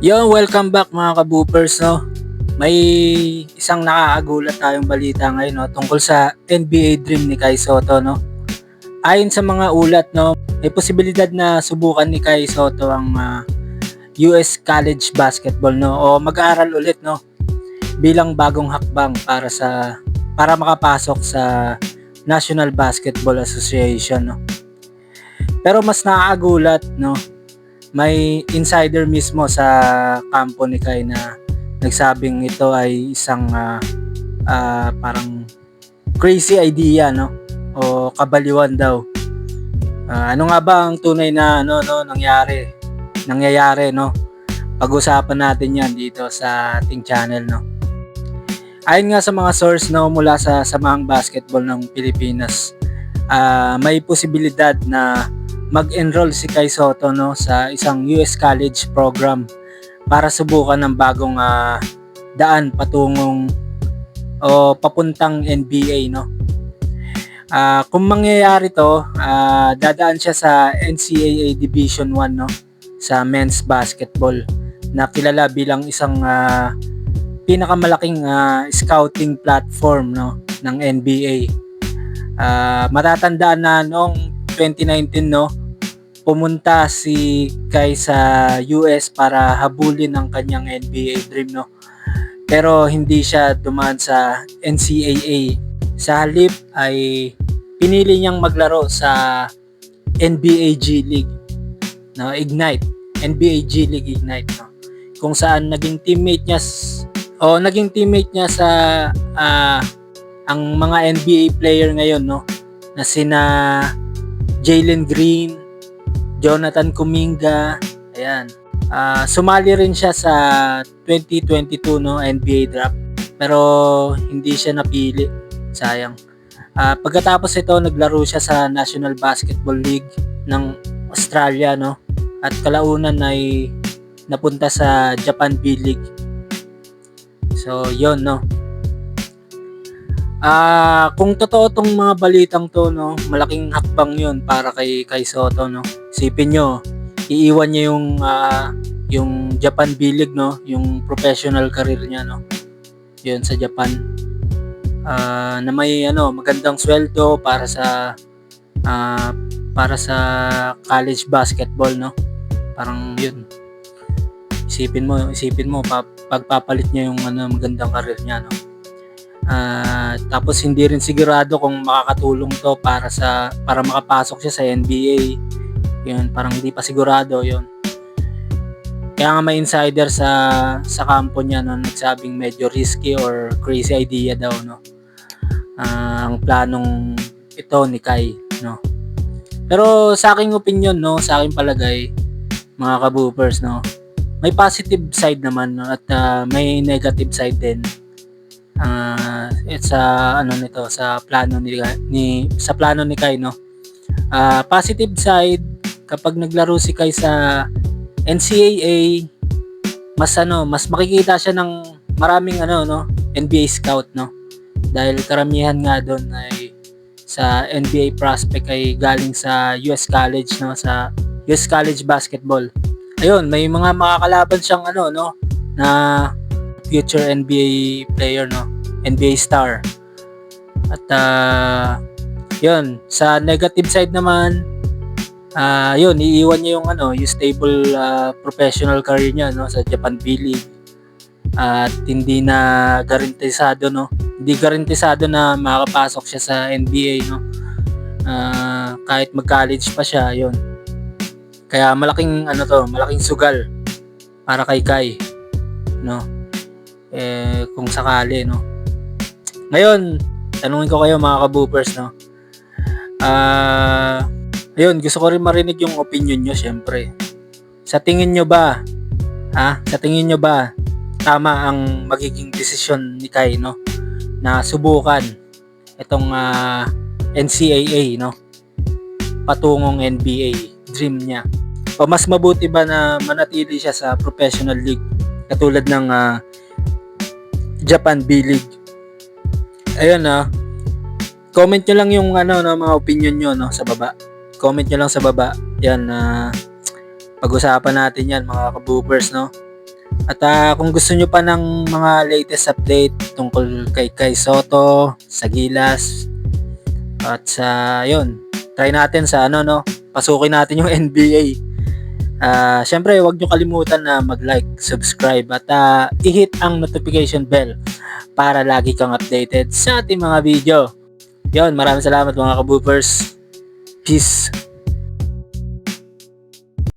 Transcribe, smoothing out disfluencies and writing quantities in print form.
Yo, welcome back mga kaboopers, no. May isang nakakagulat tayong balita ngayon, no, tungkol sa NBA dream ni Kai Sotto, no. Ayon sa mga ulat, no, may posibilidad na subukan ni Kai Sotto ang US college basketball, no, o mag-aaral ulit, no, bilang bagong hakbang para makapasok sa National Basketball Association, no. Pero mas nakakagulat, no, may insider mismo sa kampo ni Kai na nagsabing ito ay isang parang crazy idea, no, o kabaliwan daw. Ano nga ba ang tunay na nangyayari, no? Pag-usapan natin 'yan dito sa ating channel, no. Ayon nga sa mga source, no, mula sa Samahang Basketball ng Pilipinas, may posibilidad na mag-enroll si Kai Sotto, no, sa isang US college program para subukan ng bagong daan patungong o papuntang NBA, no. Kung mangyayari to, dadaan siya sa NCAA Division 1, no, sa men's basketball na kilala bilang isang pinakamalaking scouting platform, no, ng NBA. Matatandaan na noong 2019, no, pumunta si Kai sa US para habulin ang kanyang NBA dream, no. Pero hindi siya dumaan sa NCAA. Sa halip ay pinili niyang maglaro sa NBA G League, no, Ignite, NBA G League Ignite, no. Kung saan naging teammate niya sa ang mga NBA player ngayon, no, na sina Jalen Green, Jonathan Kuminga, ayan. Sumali rin siya sa 2022, no, NBA draft, pero hindi siya napili, sayang. Pagkatapos ito, naglaro siya sa National Basketball League ng Australia, no, at kalaunan ay napunta sa Japan B-League. So, yon, no. Kung totoo tong mga balitang to, no, malaking hakbang yun para kay Sotto, no. Isipin nyo, iiwan niya yung Japan B-League, no, yung professional career niya, no, yun sa Japan, na may magandang sweldo para sa college basketball, no. Parang yun, isipin mo pagpapalit niya yung magandang career niya, no. Tapos hindi rin sigurado kung makakatulong to para makapasok siya sa NBA. Yun, parang hindi pa sigurado yun. Kaya nga may insider sa kampo niya, no, nagsabing medyo risky or crazy idea daw, no, ang planong ito ni Kai, no. Pero sa aking opinion, no, sa aking palagay, mga kaboopers, no, may positive side naman, no, at may negative side din. Sa plano ni Kai, no. Positive side, kapag naglaro si Kai sa NCAA, mas makikita siya ng maraming NBA scout, no. Dahil karamihan nga doon ay sa NBA prospect ay galing sa US college, no, sa US college basketball. Ayun, may mga makakalaban siyang na future NBA player, no, NBA star. At yun, sa negative side naman, yun, iiwan niya yung stable professional career niya, no, sa Japan B-League. At hindi garantisado na makakapasok siya sa NBA, no. Kahit mag-college pa siya, yun. Kaya malaking sugal para kay Kai, no. Kung sakali, no. Ngayon, tanungin ko kayo mga kaboopers, no. Ayun, gusto ko rin marinig yung opinion nyo, syempre. Sa tingin nyo ba tama ang magiging desisyon ni Kai, no, na subukan itong NCAA, no, patungong NBA dream niya? O mas mabuti ba na manatili siya sa professional league katulad ng Japan B-League? Ayun, comment nyo lang yung mga opinion nyo, no, sa baba. Comment nyo lang sa baba. Yan, pag-usapan natin yan mga kaboopers, no. At kung gusto nyo pa ng mga latest update tungkol kay Kai Soto, sa Gilas, at sa yun, try natin sa pasukin natin yung NBA. Syempre, huwag nyo kalimutan na mag-like, subscribe, at i-hit ang notification bell para lagi kang updated sa ating mga video. Yun, maraming salamat mga kaboopers. Peace.